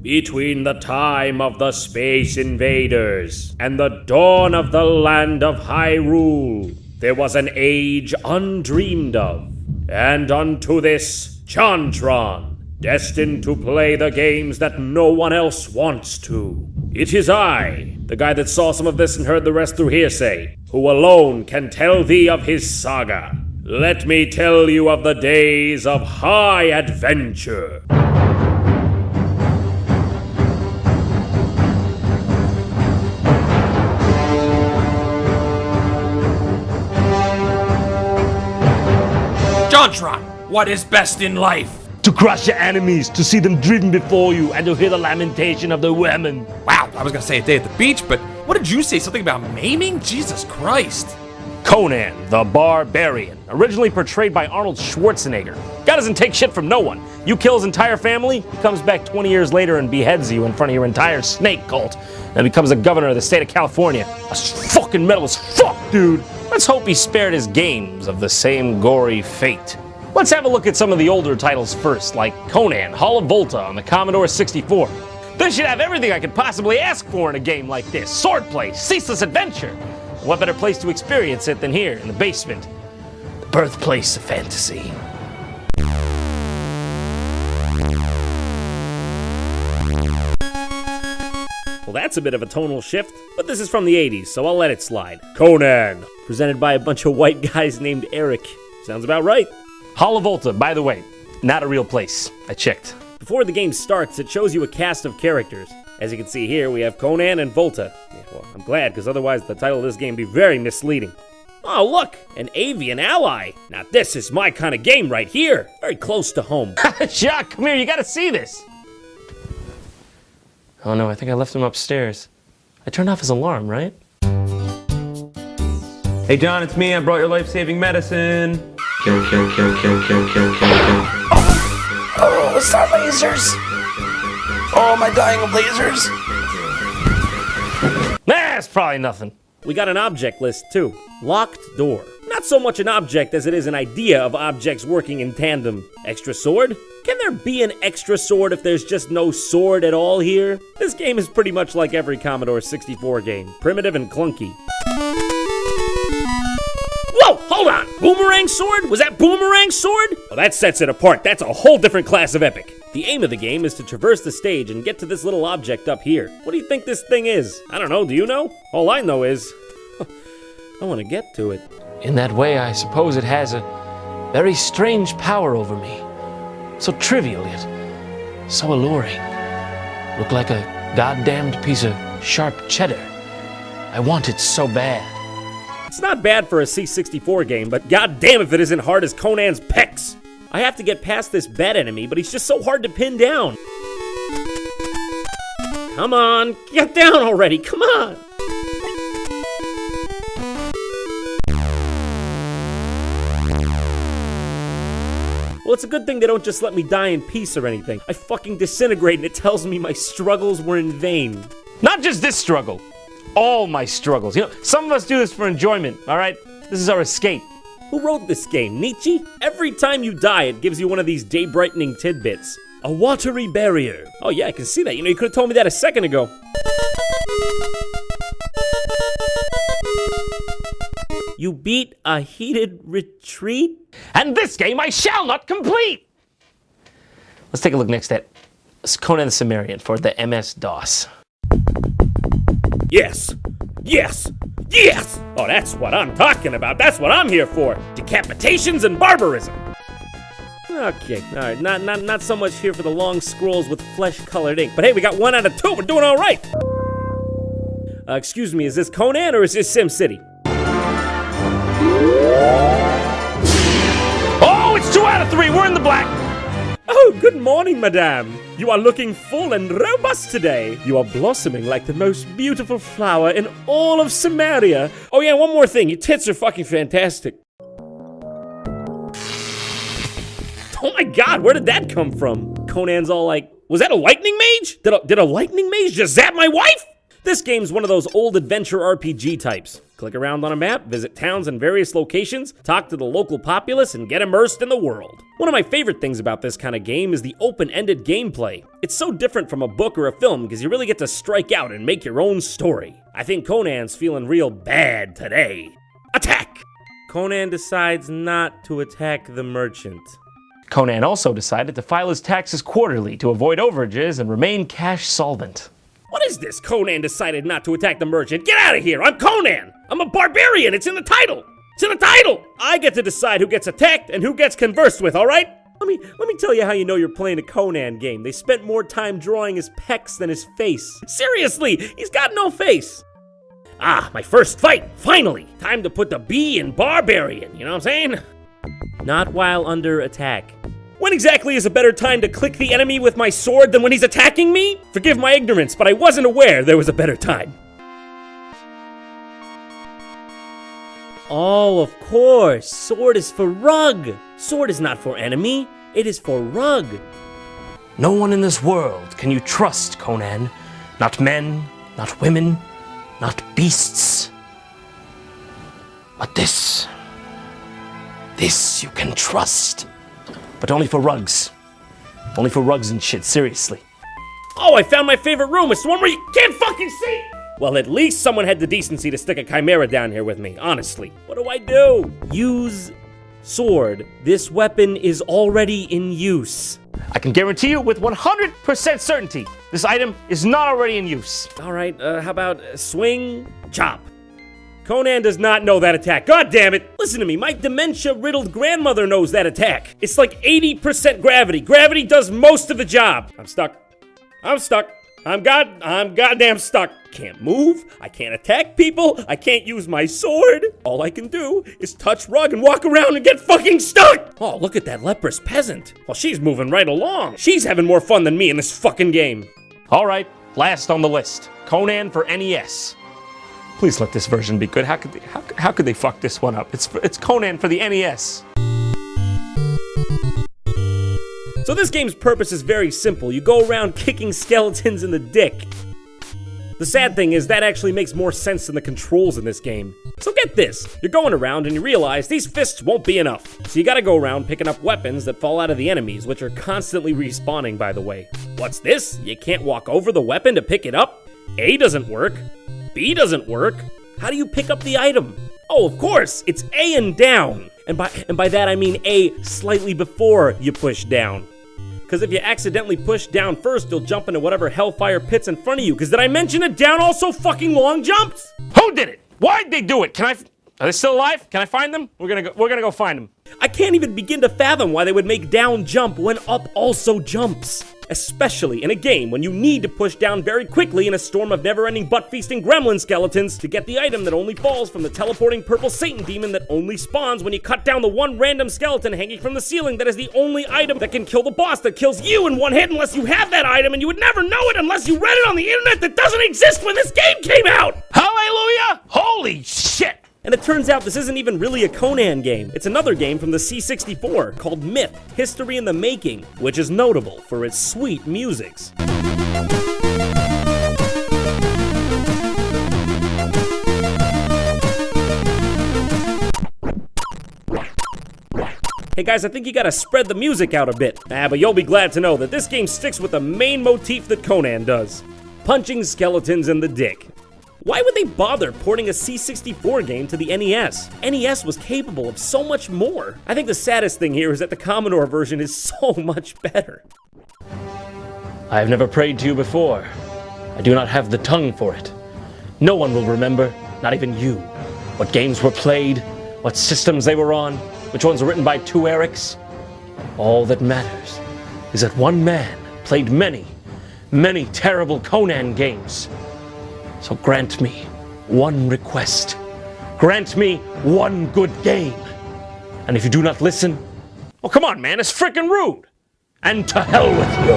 Between the time of the Space Invaders and the dawn of the land of Hyrule, there was an age undreamed of. And unto this, JonTron, destined to play the games that no one else wants to. It is I, the guy that saw some of this and heard the rest through hearsay, who alone can tell thee of his saga. Let me tell you of the days of high adventure. JonTron, what is best in life? To crush your enemies, to see them driven before you, and to hear the lamentation of the women. Wow, I was gonna say a day at the beach, but what did you say? Something about maiming? Jesus Christ. Conan, the barbarian, originally portrayed by Arnold Schwarzenegger. Guy doesn't take shit from no one. You kill his entire family, he comes back 20 years later and beheads you in front of your entire snake cult, and becomes the governor of the state of California. That's fucking metal as fuck, dude. Let's hope he spared his games of the same gory fate. Let's have a look at some of the older titles first, like Conan, Hall of Volta on the Commodore 64. This should have everything I could possibly ask for in a game like this. Swordplay, ceaseless adventure. What better place to experience it than here, in the basement? The birthplace of fantasy. Well, that's a bit of a tonal shift, but this is from the 80s, so I'll let it slide. Conan, presented by a bunch of white guys named Eric. Sounds about right. Hall of Volta, by the way, not a real place. I checked. Before the game starts, it shows you a cast of characters. As you can see here, we have Conan and Volta. Yeah, well, I'm glad, because otherwise the title of this game would be very misleading. Oh, look, an avian ally. Now this is my kind of game right here. Very close to home. Jacques, come here, you gotta see this. Oh no, I think I left him upstairs. I turned off his alarm, right? Hey John, it's me. I brought your life-saving medicine. Kill. Oh, it's our lasers. Oh, am I dying of lasers? That's probably nothing. We got an object list too. Locked door. Not so much an object as it is an idea of objects working in tandem. Extra sword? Can there be an extra sword if there's just no sword at all here? This game is pretty much like every Commodore 64 game. Primitive and clunky. Whoa, hold on! Boomerang sword? Was that boomerang sword? Well, that sets it apart. That's a whole different class of epic. The aim of the game is to traverse the stage and get to this little object up here. What do you think this thing is? I don't know, do you know? All I know is, I want to get to it. In that way, I suppose it has a very strange power over me. So trivial yet so alluring. Look like a goddamned piece of sharp cheddar. I want it so bad. It's not bad for a C64 game, but goddamn if it isn't hard as Conan's pecs. I have to get past this bad enemy, but he's just so hard to pin down. Come on, get down already, come on! Well, it's a good thing they don't just let me die in peace or anything. I fucking disintegrate and it tells me my struggles were in vain. Not just this struggle. All my struggles. You know, some of us do this for enjoyment, all right? This is our escape. Who wrote this game, Nietzsche? Every time you die, it gives you one of these day-brightening tidbits. A watery barrier. Oh yeah, I can see that. You know, you could have told me that a second ago. You beat a heated retreat? And this game I shall not complete! Let's take a look next at Conan the Cimmerian for the MS-DOS. Yes! Yes! Yes! Oh, that's what I'm talking about. That's what I'm here for. Decapitations and barbarism. Okay, all right. Not so much here for the long scrolls with flesh-colored ink. But hey, we got 1 out of 2. We're doing all right. Excuse me, is this Conan or is this SimCity? Oh, it's 2 out of 3. We're in the black. Oh, good morning, madame. You are looking full and robust today. You are blossoming like the most beautiful flower in all of Samaria. Oh yeah, one more thing. Your tits are fucking fantastic. Oh my god, where did that come from? Conan's all like, was that a lightning mage? Did a lightning mage just zap my wife? This game's one of those old adventure RPG types. Click around on a map, visit towns in various locations, talk to the local populace, and get immersed in the world. One of my favorite things about this kind of game is the open-ended gameplay. It's so different from a book or a film because you really get to strike out and make your own story. I think Conan's feeling real bad today. Attack! Conan decides not to attack the merchant. Conan also decided to file his taxes quarterly to avoid overages and remain cash solvent. What is this? Conan decided not to attack the merchant. Get out of here! I'm Conan! I'm a barbarian! It's in the title! It's in the title! I get to decide who gets attacked and who gets conversed with, alright? Let me tell you how you know you're playing a Conan game. They spent more time drawing his pecs than his face. Seriously, he's got no face. Ah, my first fight, finally! Time to put the B in barbarian, you know what I'm saying? Not while under attack. When exactly is a better time to click the enemy with my sword than when he's attacking me? Forgive my ignorance, but I wasn't aware there was a better time. Oh, of course. Sword is for rug. Sword is not for enemy. It is for rug. No one in this world can you trust, Conan. Not men, not women, not beasts. But this you can trust. But only for rugs. Only for rugs and shit, seriously. Oh, I found my favorite room. It's the one where you can't fucking see. Well, at least someone had the decency to stick a chimera down here with me, honestly. What do I do? Use sword. This weapon is already in use. I can guarantee you with 100% certainty, this item is not already in use. All right, how about swing, chop? Conan does not know that attack. God damn it! Listen to me, my dementia-riddled grandmother knows that attack. It's like 80% gravity. Gravity does most of the job. I'm stuck. I'm goddamn stuck. Can't move, I can't attack people, I can't use my sword. All I can do is touch rug and walk around and get fucking stuck. Oh, look at that leprous peasant. Well, she's moving right along. She's having more fun than me in this fucking game. All right, last on the list, Conan for NES. Please let this version be good. How could they fuck this one up? It's Conan for the NES. So this game's purpose is very simple. You go around kicking skeletons in the dick. The sad thing is that actually makes more sense than the controls in this game. So get this, you're going around and you realize these fists won't be enough. So you gotta go around picking up weapons that fall out of the enemies, which are constantly respawning, by the way. What's this? You can't walk over the weapon to pick it up? A doesn't work. B doesn't work. How do you pick up the item? Oh, of course, it's A and down. And by that I mean A slightly before you push down. Because if you accidentally push down first, you'll jump into whatever hellfire pit's in front of you. Because did I mention that down also fucking long jumps? Who did it? Why'd they do it? Are they still alive? Can I find them? We're gonna go find them. I can't even begin to fathom why they would make down jump when up also jumps. Especially in a game when you need to push down very quickly in a storm of never-ending butt-feasting gremlin skeletons to get the item that only falls from the teleporting purple Satan demon that only spawns when you cut down the one random skeleton hanging from the ceiling that is the only item that can kill the boss that kills you in one hit unless you have that item, and you would never know it unless you read it on the internet that doesn't exist when this game came out! Hallelujah! Holy shit! And it turns out this isn't even really a Conan game. It's another game from the C64 called Myth, History in the Making, which is notable for its sweet musics. Hey guys, I think you gotta spread the music out a bit. But you'll be glad to know that this game sticks with the main motif that Conan does. Punching skeletons in the dick. Why would they bother porting a C64 game to the NES? NES was capable of so much more. I think the saddest thing here is that the Commodore version is so much better. I have never prayed to you before. I do not have the tongue for it. No one will remember, not even you, what games were played, what systems they were on, which ones were written by two Erics. All that matters is that one man played many, many terrible Conan games. So grant me one request. Grant me one good game. And if you do not listen, well, come on, man, it's frickin' rude. And to hell with you.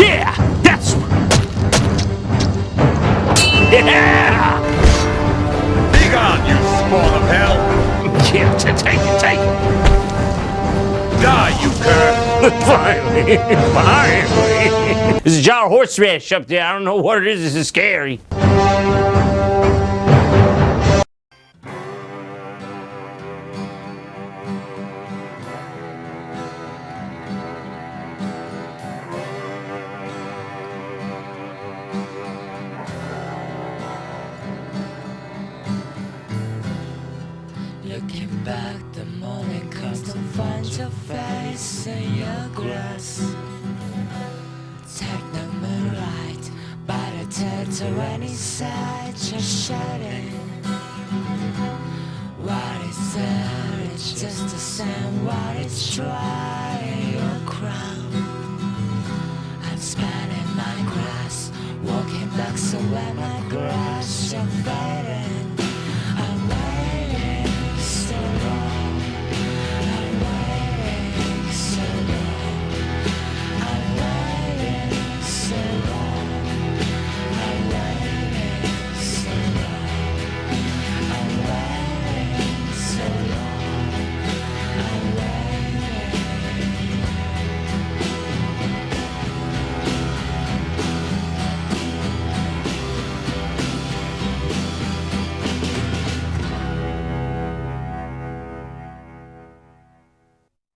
Yeah, that's yeah. Be gone, you spawn of hell! Yeah, take it. Die, you cur! Finally. There's a jar of horseradish up there. I don't know what it is. This is scary. Looking back, the morning comes to find your face in your grass. Take the moonlight, by the tail to any side, just shouting. What is there? It's just the same. What it's trying your crown. I'm spanning my grass, walking back so when my grass you're fading.